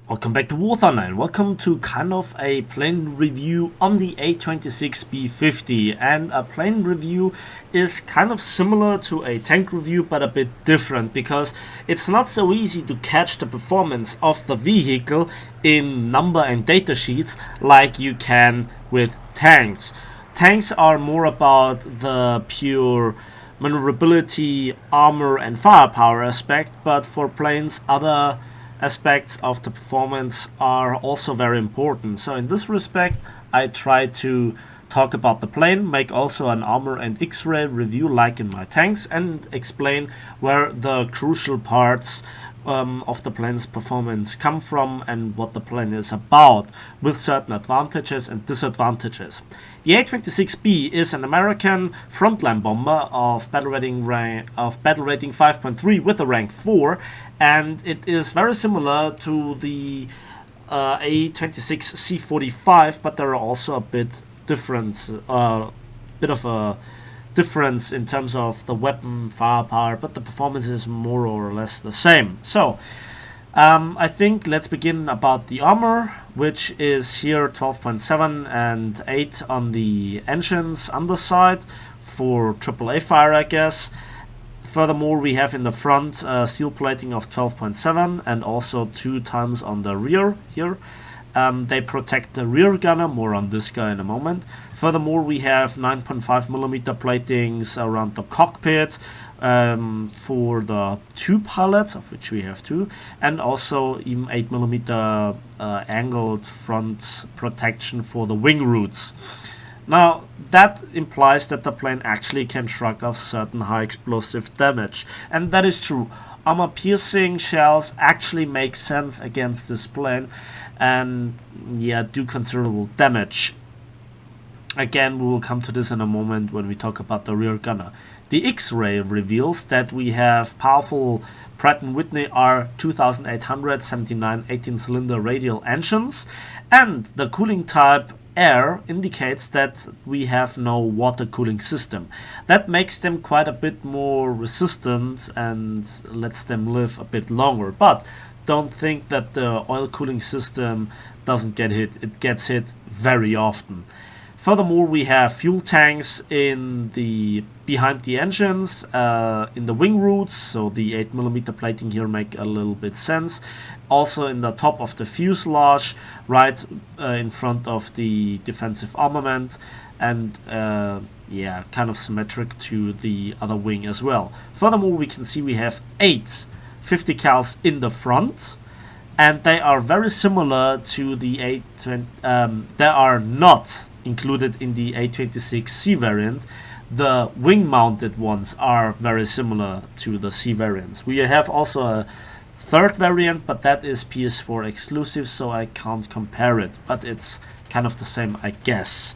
Welcome back to War Thunder and welcome to kind of a plane review on the A26B-50. And a plane review is kind of similar to a tank review but a bit different because it's not so easy to catch the performance of the vehicle in number and data sheets like you can with tanks. Tanks are more about the pure maneuverability, armor and firepower aspect, but for planes other aspects of the performance are also very important. So in this respect, I try to talk about the plane, make also an armor and X-ray review like in my tanks, and explain where the crucial parts of the plane's performance come from and what the plane is about, with certain advantages and disadvantages. The A26B is an American frontline bomber of battle rating 5.3 with a rank 4, and it is very similar to the A26C-45, but there are also a bit of a difference in terms of the weapon firepower, but the performance is more or less the same. So I think let's begin about the armor, which is here 12.7 and 8 on the engines underside for AAA fire, I guess. Furthermore, we have in the front steel plating of 12.7 and also 2 times on the rear here. They protect the rear gunner, more on this guy in a moment. Furthermore, we have 9.5mm platings around the cockpit for the 2 pilots, of which we have 2, and also even 8mm angled front protection for the wing roots. Now, that implies that the plane actually can shrug off certain high explosive damage, and that is true. Armor-piercing shells actually make sense against this plane and do considerable damage. Again, we will come to this in a moment when we talk about the rear gunner. The X-ray reveals that we have powerful Pratt & Whitney R2800 79 18-cylinder radial engines, and the cooling type air indicates that we have no water cooling system. That makes them quite a bit more resistant and lets them live a bit longer. But don't think that the oil cooling system doesn't get hit. It gets hit very often. Furthermore, we have fuel tanks in the behind the engines, in the wing roots, so the 8mm plating here make a little bit sense. Also in the top of the fuselage, right in front of the defensive armament, and kind of symmetric to the other wing as well. Furthermore, we can see we have 8 50 cals in the front, and they are very similar to the A20. They are not included in the A26C variant. The wing-mounted ones are very similar to the C variants. We have also a third variant, but that is PS4 exclusive, so I can't compare it. But it's kind of the same, I guess.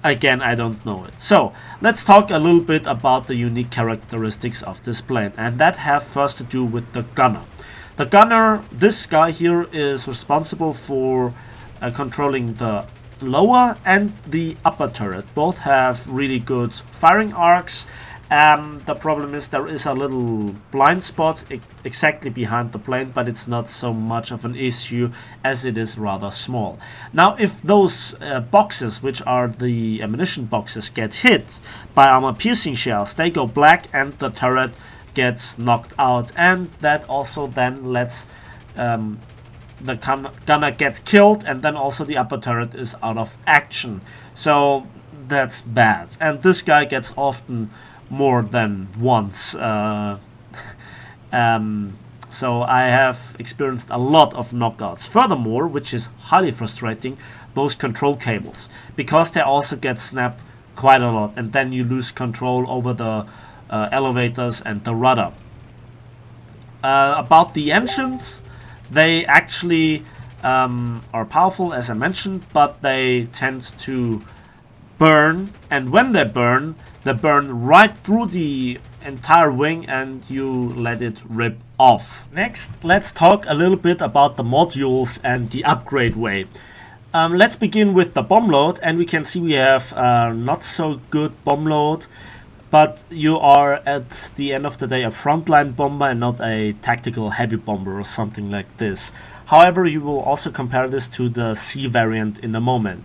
Again, I don't know it. So let's talk a little bit about the unique characteristics of this plane, and that have first to do with the gunner. The gunner, this guy here, is responsible for controlling the lower and the upper turret. Both have really good firing arcs. The problem is there is a little blind spot exactly behind the plane, but it's not so much of an issue as it is rather small. Now, if those boxes, which are the ammunition boxes, get hit by armor-piercing shells, they go black and the turret gets knocked out, and that also then lets the gunner get killed, and then also the upper turret is out of action. So that's bad, and this guy gets often more than once. So I have experienced a lot of knockouts. Furthermore, which is highly frustrating, those control cables, because they also get snapped quite a lot, and then you lose control over the elevators and the rudder. About the engines, they actually are powerful, as I mentioned, but they tend to burn, and when they burn right through the entire wing and you let it rip off. Next, let's talk a little bit about the modules and the upgrade way. Let's begin with the bomb load, and we can see we have not so good bomb load but you are at the end of the day a frontline bomber and not a tactical heavy bomber or something like this. However, you will also compare this to the C variant in a moment.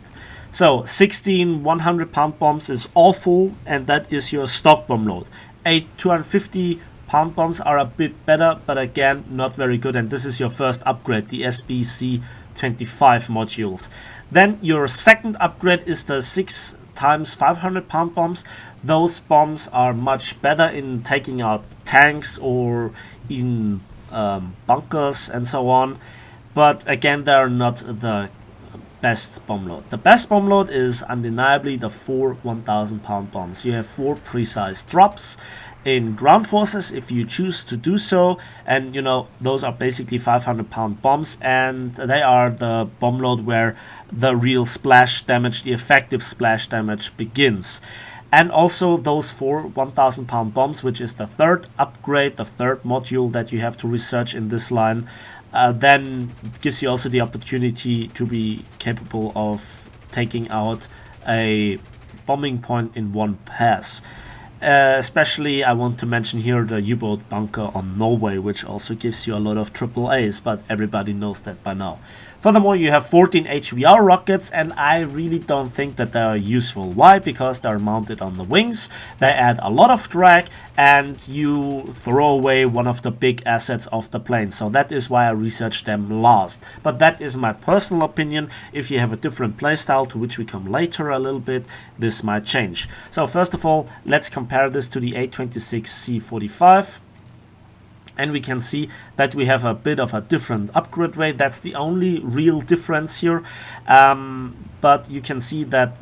So 16 100-pound bombs is awful, and that is your stock bomb load. 8 250-pound bombs are a bit better, but again not very good, and this is your first upgrade, the SBC 25 modules. Then your second upgrade is the 6 times 500-pound bombs. Those bombs are much better in taking out tanks or in bunkers and so on, but again they are not the best bomb load. The best bomb load is undeniably the 4 1000-pound bombs. You have 4 precise drops in ground forces if you choose to do so, and you know those are basically 500-pound bombs, and they are the bomb load where the real splash damage, the effective splash damage begins. And also those 4 1000-pound bombs, which is the third upgrade, the third module that you have to research in this line, then gives you also the opportunity to be capable of taking out a bombing point in one pass. Especially I want to mention here the U-boat bunker on Norway, which also gives you a lot of triple A's, but everybody knows that by now. Furthermore, you have 14 HVR rockets, and I really don't think that they are useful. Why? Because they are mounted on the wings, they add a lot of drag, and you throw away one of the big assets of the plane. So that is why I researched them last. But that is my personal opinion. If you have a different playstyle, to which we come later a little bit, this might change. So first of all, let's compare this to the A26C-45. And we can see that we have a bit of a different upgrade rate. That's the only real difference here. But you can see that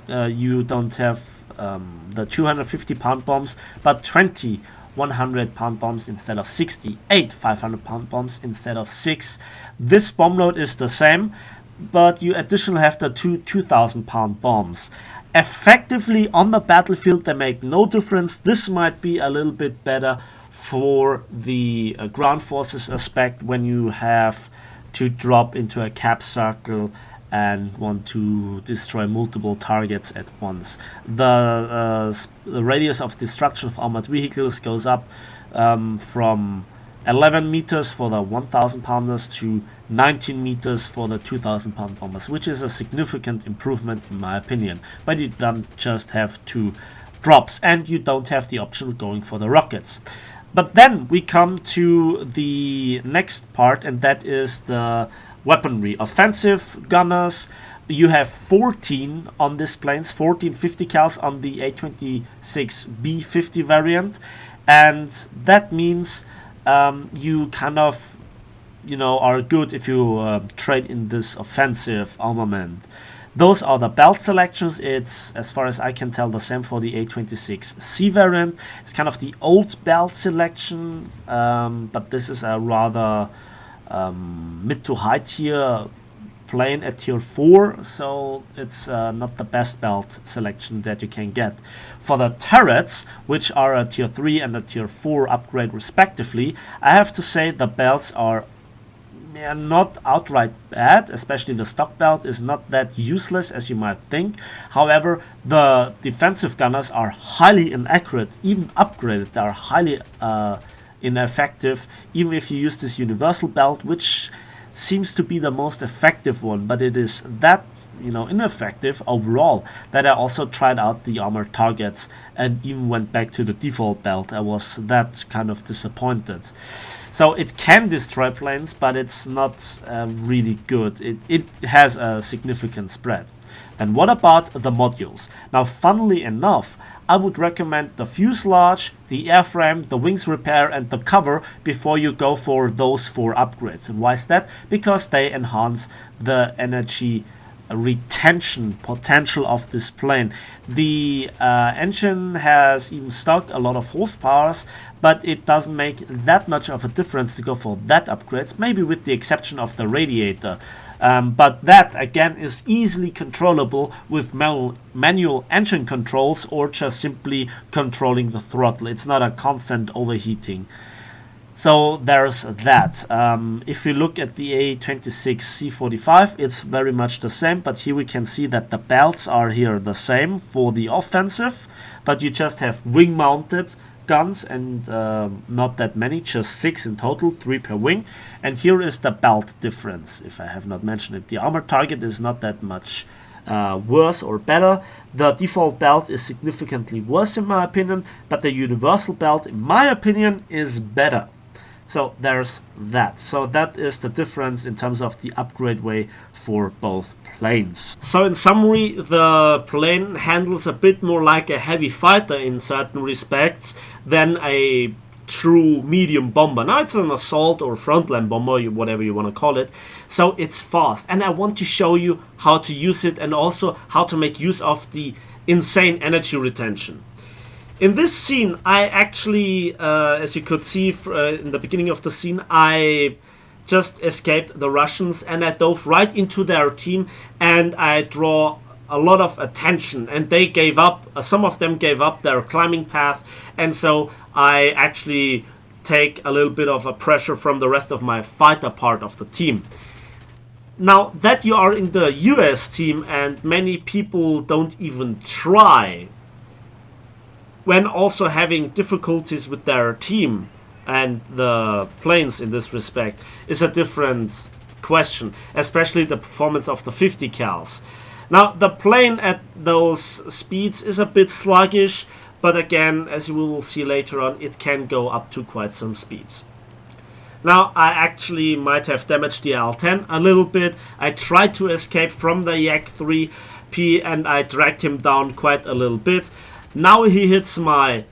you don't have the 250-pound bombs, but 20 100-pound bombs instead of 68 500-pound bombs instead of 6. This bomb load is the same, but you additionally have the 2 2000-pound bombs. Effectively on the battlefield, they make no difference. This might be a little bit better for the ground forces aspect when you have to drop into a cap circle and want to destroy multiple targets at once. The radius of destruction of armored vehicles goes up from 11 meters for the 1000 pounders to 19 meters for the 2000 pound bombers, which is a significant improvement in my opinion. But you don't just have 2 drops, and you don't have the option of going for the rockets. But then we come to the next part, and that is the weaponry. Offensive gunners, you have 14 on these planes, 14 50 cals on the A26B-50 variant, and that means you kind of, you know, are good if you trade in this offensive armament. Those are the belt selections. It's, as far as I can tell, the same for the A26C variant. It's kind of the old belt selection, but this is a rather mid to high tier plane at tier 4, so it's not the best belt selection that you can get. For the turrets, which are a tier 3 and a tier 4 upgrade respectively, I have to say the belts are not outright bad, especially the stock belt is not that useless as you might think. However, the defensive gunners are highly inaccurate, even upgraded. They are highly ineffective, even if you use this universal belt, which seems to be the most effective one, but it is that, you know, ineffective overall that I also tried out the armored targets and even went back to the default belt. I was that kind of disappointed. So it can destroy planes, but it's not really good. It has a significant spread. And what about the modules? Now, funnily enough, I would recommend the fuselage, the airframe, the wings repair, and the cover before you go for those 4 upgrades. And why is that? Because they enhance the energy retention potential of this plane. The engine has even stocked a lot of horsepower, but it doesn't make that much of a difference to go for that upgrades, maybe with the exception of the radiator. But that again is easily controllable with manual engine controls or just simply controlling the throttle. It's not a constant overheating. So there's that. If we look at the A26C-45, it's very much the same, but here we can see that the belts are here the same for the offensive, but you just have wing-mounted guns and not that many, just 6 in total, 3 per wing. And here is the belt difference, if I have not mentioned it. The armor target is not that much worse or better. The default belt is significantly worse in my opinion, but the universal belt, in my opinion, is better. So there's that. So that is the difference in terms of the upgrade way for both planes. So in summary, the plane handles a bit more like a heavy fighter in certain respects than a true medium bomber. Now it's an assault or frontline bomber, whatever you want to call it. So it's fast. And I want to show you how to use it and also how to make use of the insane energy retention. In this scene, I actually, as you could see in the beginning of the scene, I just escaped the Russians and I dove right into their team and I draw a lot of attention and they gave up, some of them gave up their climbing path, and so I actually take a little bit of a pressure from the rest of my fighter part of the team. Now that you are in the US team and many people don't even try, when also having difficulties with their team and the planes in this respect is a different question, especially the performance of the 50 cals. Now the plane at those speeds is a bit sluggish, but again, as you will see later on, it can go up to quite some speeds. Now I actually might have damaged the L-10 a little bit. I tried to escape from the Yak 3P and I dragged him down quite a little bit. Now he hits my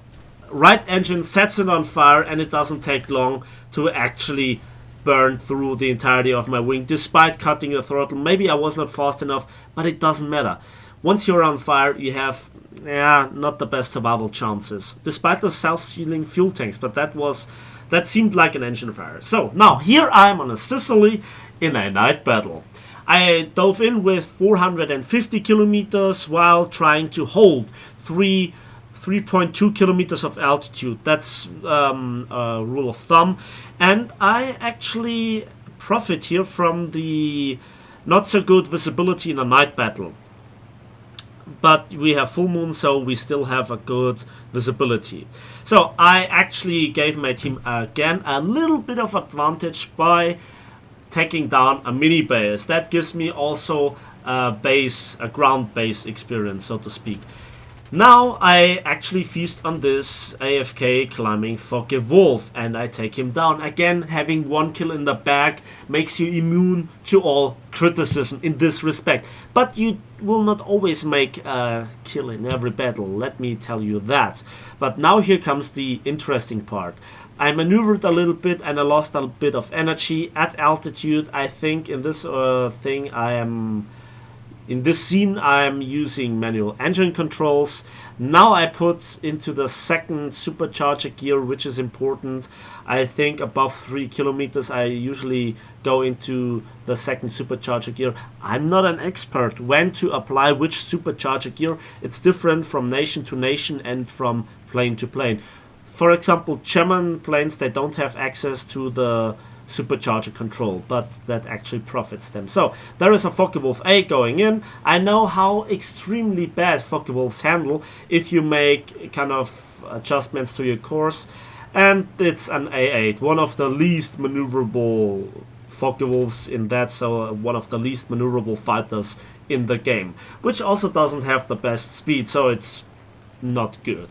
right engine, sets it on fire, and it doesn't take long to actually burn through the entirety of my wing, despite cutting the throttle. Maybe I was not fast enough, but it doesn't matter. Once you're on fire, you have, not the best survival chances, despite the self-sealing fuel tanks, but that seemed like an engine fire. So, now, here I am on a Sicily in a night battle. I dove in with 450 kilometers while trying to hold 3.2 kilometers of altitude. That's a rule of thumb. And I actually profit here from the not so good visibility in a night battle. But we have full moon, so we still have a good visibility. So I actually gave my team again a little bit of advantage by taking down a mini base. That gives me also a ground base experience, so to speak. Now I actually feast on this AFK climbing Focke-Wulf and I take him down. Again, having 1 kill in the bag makes you immune to all criticism in this respect. But you will not always make a kill in every battle, let me tell you that. But now here comes the interesting part. I maneuvered a little bit and I lost a bit of energy at altitude. I think in this in this scene I am using manual engine controls. Now I put into the second supercharger gear, which is important. I think above 3 kilometers I usually go into the second supercharger gear. I'm not an expert when to apply which supercharger gear. It's different from nation to nation and from plane to plane. For example, German planes, they don't have access to the supercharger control, but that actually profits them. So there is a Focke-Wulf A going in. I know how extremely bad Focke-Wulfs handle if you make kind of adjustments to your course, and it's an A8, one of the least maneuverable Focke-Wulfs in that, so one of the least maneuverable fighters in the game, which also doesn't have the best speed, so it's not good.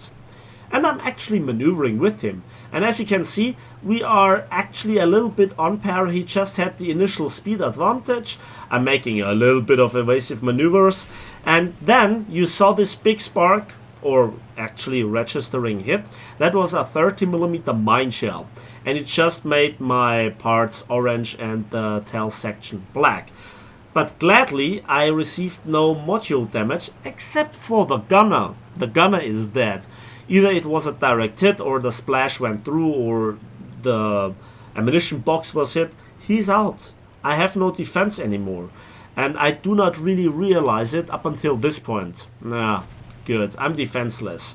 And I'm actually maneuvering with him. And as you can see, we are actually a little bit on par. He just had the initial speed advantage. I'm making a little bit of evasive maneuvers. And then you saw this big spark, or actually registering hit. That was a 30mm mine shell. And it just made my parts orange and the tail section black. But gladly, I received no module damage except for the gunner. The gunner is dead. Either it was a direct hit, or the splash went through, or the ammunition box was hit. He's out. I have no defense anymore. And I do not really realize it up until this point. Nah, good. I'm defenseless.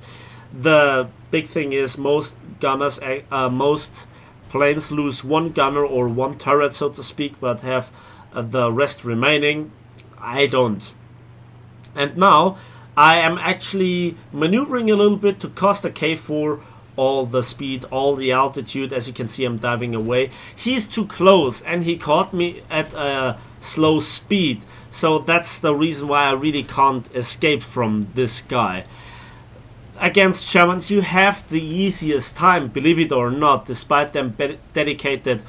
The big thing is most gunners, most planes lose one gunner or one turret, so to speak, but have the rest remaining. I don't. And now I am actually maneuvering a little bit to cost a K4 all the speed, all the altitude. As you can see, I'm diving away. He's too close and he caught me at a slow speed, so that's the reason why I really can't escape from this guy. Against Germans you have the easiest time, believe it or not, despite them dedicated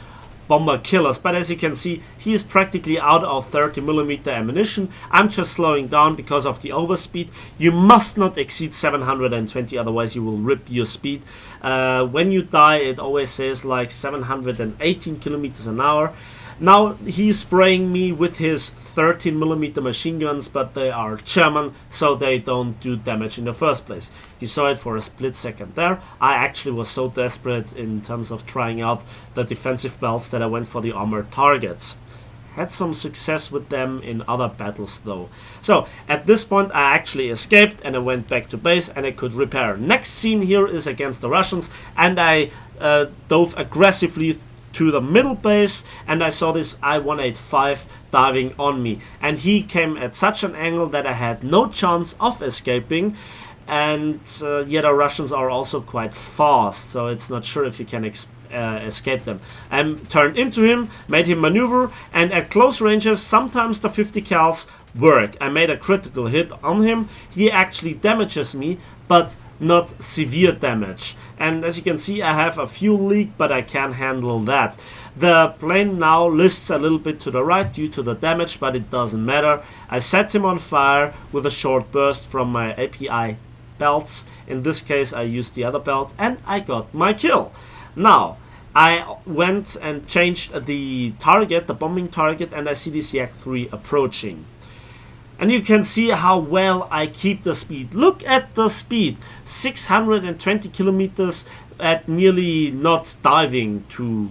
bomber killers. But as you can see, he is practically out of 30mm ammunition. I'm just slowing down because of the overspeed. You must not exceed 720, otherwise you will rip your speed. When you die, it always says like 718 kilometers an hour. Now he's spraying me with his 13mm machine guns, but they are German, so they don't do damage in the first place. You saw it for a split second there. I actually was so desperate in terms of trying out the defensive belts that I went for the armored targets. Had some success with them in other battles though. So at this point I actually escaped and I went back to base and I could repair. Next scene here is against the Russians, and I dove aggressively to the middle base, and I saw this I-185 diving on me, and he came at such an angle that I had no chance of escaping. And yeah, the Russians are also quite fast, so it's not sure if you can escape them. I turned into him, made him maneuver, and at close ranges sometimes the 50 cals work. I made a critical hit on him. He actually damages me, but not severe damage. And as you can see, I have a fuel leak, but I can handle that. The plane now lists a little bit to the right due to the damage, but it doesn't matter. I set him on fire with a short burst from my API belts. In this case I used the other belt and I got my kill. Now I went and changed the target, the bombing target, and I see this Yak 3 approaching. And you can see how well I keep the speed. Look at the speed, 620 kilometers at nearly not diving too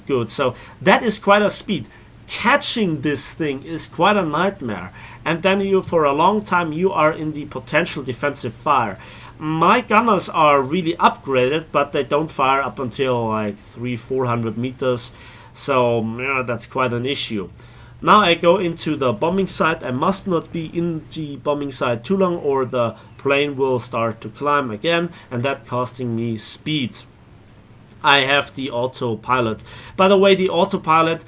good. So that is quite a speed. Catching this thing is quite a nightmare. And then you, for a long time, you are in the potential defensive fire. My gunners are really upgraded, but they don't fire up until like 300-400 meters. So yeah, that's quite an issue. Now I go into the bombing site. I must not be in the bombing site too long or the plane will start to climb again, and that costing me speed. I have the autopilot. By the way, the autopilot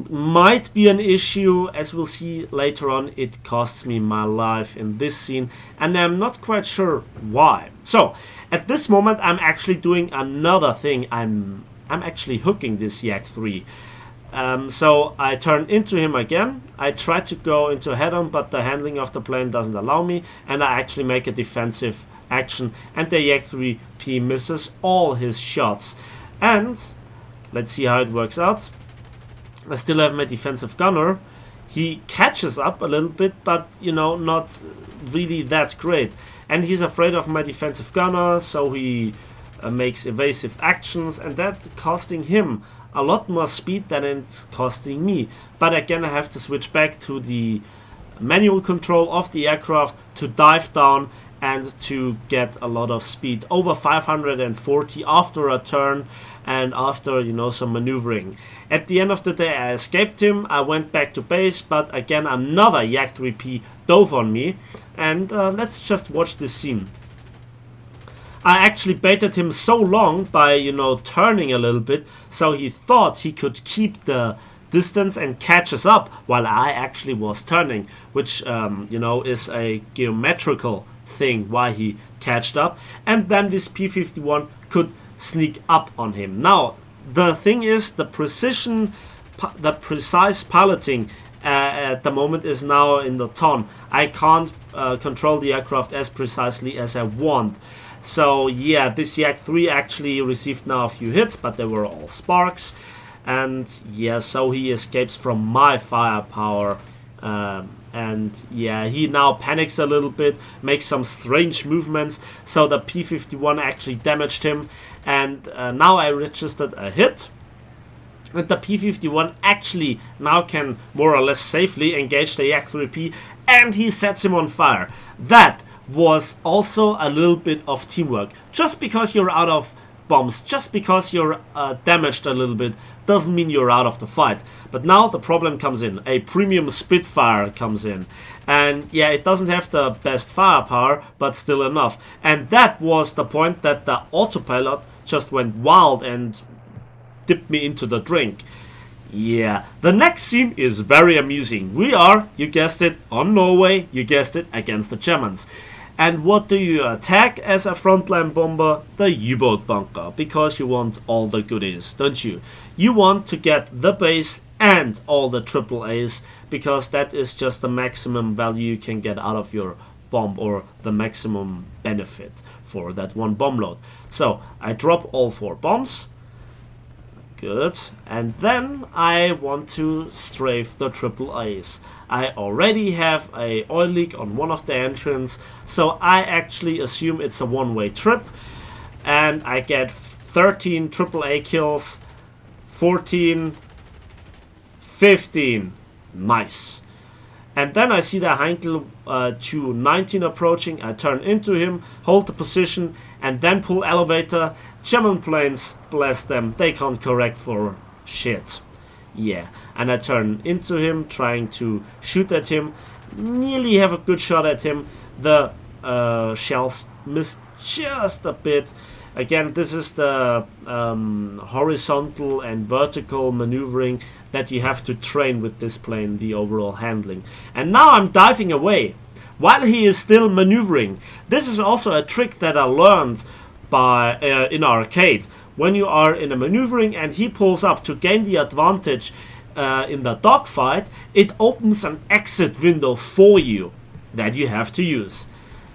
might be an issue. As we'll see later on, it costs me my life in this scene, and I'm not quite sure why. So at this moment I'm actually doing another thing. I'm actually hooking this Yak 3. So I turn into him again. I try to go into head-on, but the handling of the plane doesn't allow me, and I actually make a defensive action, and the Yak 3P misses all his shots. And let's see how it works out. I still have my defensive gunner. He catches up a little bit, but you know, not really that great. And he's afraid of my defensive gunner, so he makes evasive actions, and that costing him a lot more speed than it's costing me. But again, I have to switch back to the manual control of the aircraft to dive down and to get a lot of speed, over 540 after a turn and after, you know, some maneuvering. At the end of the day I escaped him. I went back to base, but again another Yak 3P dove on me, and let's just watch this scene. I actually baited him so long by, you know, turning a little bit, so he thought he could keep the distance and catches up while I actually was turning, which you know, is a geometrical thing why he catched up, and then this P-51 could sneak up on him. Now the thing is, the precise piloting at the moment is now in the ton. I can't control the aircraft as precisely as I want. So yeah, this Yak 3 actually received now a few hits, but they were all sparks. And yeah, so he escapes from my firepower. And yeah, he now panics a little bit, makes some strange movements. So the P-51 actually damaged him. And now I registered a hit. And the P-51 actually now can more or less safely engage the Yak 3P, and he sets him on fire. That was also a little bit of teamwork. Just because you're out of bombs. Just because you're damaged a little bit doesn't mean you're out of the fight. But now the problem comes in. A premium Spitfire comes in. And yeah, it doesn't have the best firepower, but still enough. And that was the point that the autopilot just went wild and dipped me into the drink. Yeah, the next scene is very amusing. We are, you guessed it, on Norway, you guessed it, against the Germans. And what do you attack as a frontline bomber? The U-boat bunker, because you want all the goodies, don't you? You want to get the base and all the triple A's, because that is just the maximum value you can get out of your bomb, or the maximum benefit for that one bomb load. So I drop all 4 bombs. Good. And then I want to strafe the triple A's. I already have a oil leak on one of the engines, so I actually assume it's a one-way trip, and I get 13 triple A kills, 14, 15. Nice. And then I see the Heinkel 219 approaching. I turn into him, hold the position, and then pull elevator. German planes, bless them, they can't correct for shit. Yeah, and I turn into him, trying to shoot at him. Nearly have a good shot at him. The shells missed just a bit. Again, this is the horizontal and vertical maneuvering that you have to train with this plane, the overall handling. And now I'm diving away while he is still maneuvering. This is also a trick that I learned by in arcade. When you are in a maneuvering and he pulls up to gain the advantage in the dogfight, it opens an exit window for you that you have to use.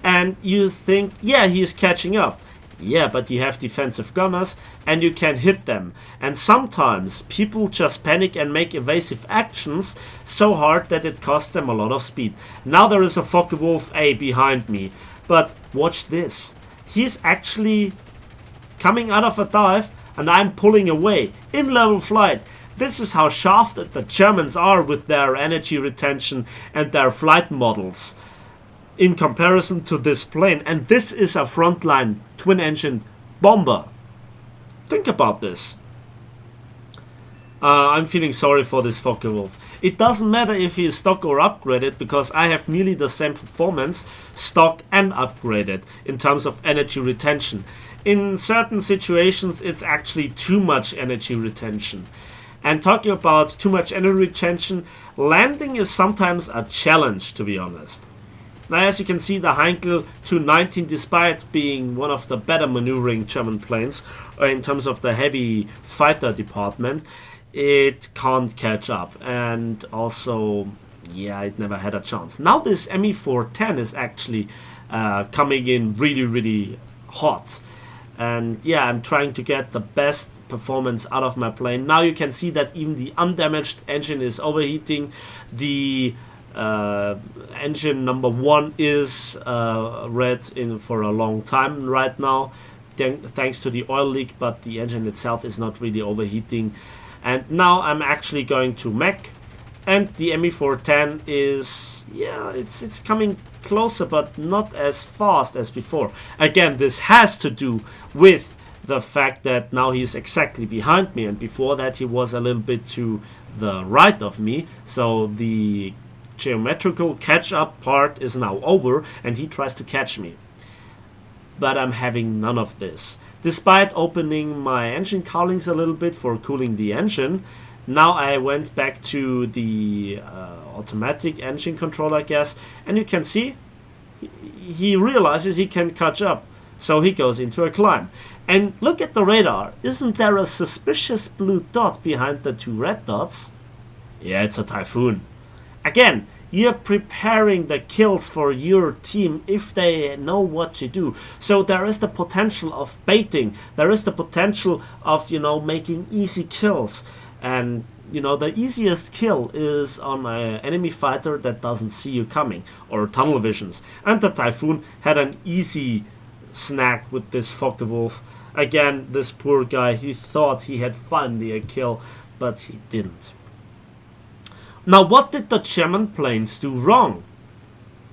And you think, yeah, he's catching up. Yeah, but you have defensive gunners and you can hit them. And sometimes people just panic and make evasive actions so hard that it costs them a lot of speed. Now there is a Focke-Wulf A behind me. But watch this. He's actually coming out of a dive and I'm pulling away in level flight. This is how shafted the Germans are with their energy retention and their flight models in comparison to this plane. And this is a frontline twin-engine bomber. Think about this. I'm feeling sorry for this Focke-Wulf. It doesn't matter if he is stock or upgraded, because I have nearly the same performance, stock and upgraded, in terms of energy retention. In certain situations it's actually too much energy retention. And talking about too much energy retention, landing is sometimes a challenge, to be honest. Now, as you can see, the Heinkel 219, despite being one of the better maneuvering German planes in terms of the heavy fighter department, it can't catch up. And also, yeah, it never had a chance. Now this Me-410 is actually coming in really, really hot. And yeah, I'm trying to get the best performance out of my plane. Now you can see that even the undamaged engine is overheating. The engine number 1 is red for a long time right now, thanks to the oil leak, but the engine itself is not really overheating. And now I'm actually going to mech, and the Me-410 is, yeah, it's coming closer, but not as fast as before. Again, this has to do with the fact that now he's exactly behind me, and before that he was a little bit to the right of me, so the geometrical catch-up part is now over and he tries to catch me. But I'm having none of this. Despite opening my engine cowlings a little bit for cooling the engine, now I went back to the automatic engine control, I guess, and you can see he realizes he can catch up, so he goes into a climb. And look at the radar. Isn't there a suspicious blue dot behind the 2 red dots? Yeah, it's a Typhoon. Again, you're preparing the kills for your team if they know what to do. So there is the potential of baiting. There is the potential of, making easy kills. And, the easiest kill is on an enemy fighter that doesn't see you coming, or tunnel visions. And the Typhoon had an easy snack with this Focke-Wulf. Again, this poor guy, he thought he had finally a kill, but he didn't. Now, what did the German planes do wrong?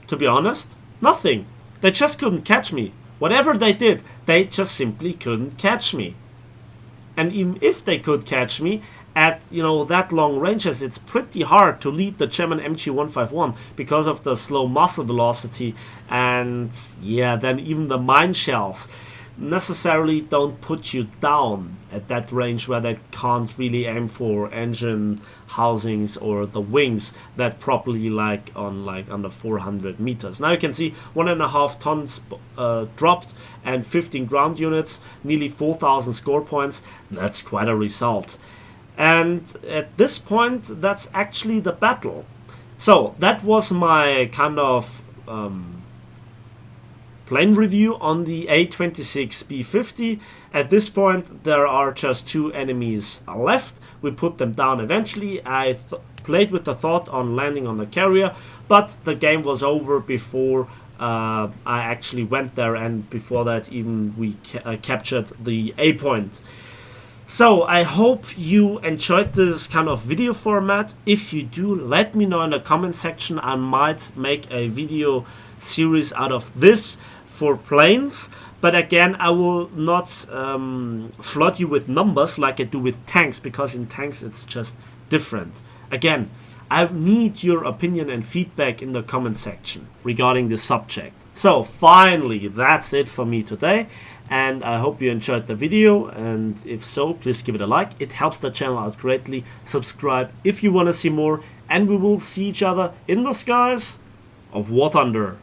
To be honest, nothing. They just couldn't catch me. Whatever they did, they just simply couldn't catch me. And even if they could catch me at, you know, that long ranges, it's pretty hard to lead the German MG151 because of the slow muzzle velocity, and yeah, then even the mine shells necessarily don't put you down at that range where they can't really aim for engine housings or the wings that properly like under 400 meters. Now you can see 1.5 tons dropped and 15 ground units, nearly 4,000 score points. That's quite a result. And at this point, that's actually the battle. So that was my kind of plane review on the A26B-50. At this point, there are just 2 enemies left. We put them down eventually. I played with the thought on landing on the carrier, but the game was over before I actually went there, and before that even we captured the A point. So I hope you enjoyed this kind of video format. If you do, let me know in the comment section. I might make a video series out of this for planes, but again, I will not flood you with numbers like I do with tanks, because in tanks it's just different. Again, I need your opinion and feedback in the comment section regarding this subject. So finally, that's it for me today, and I hope you enjoyed the video, and if so, please give it a like. It helps the channel out greatly. Subscribe if you want to see more, and we will see each other in the skies of War Thunder.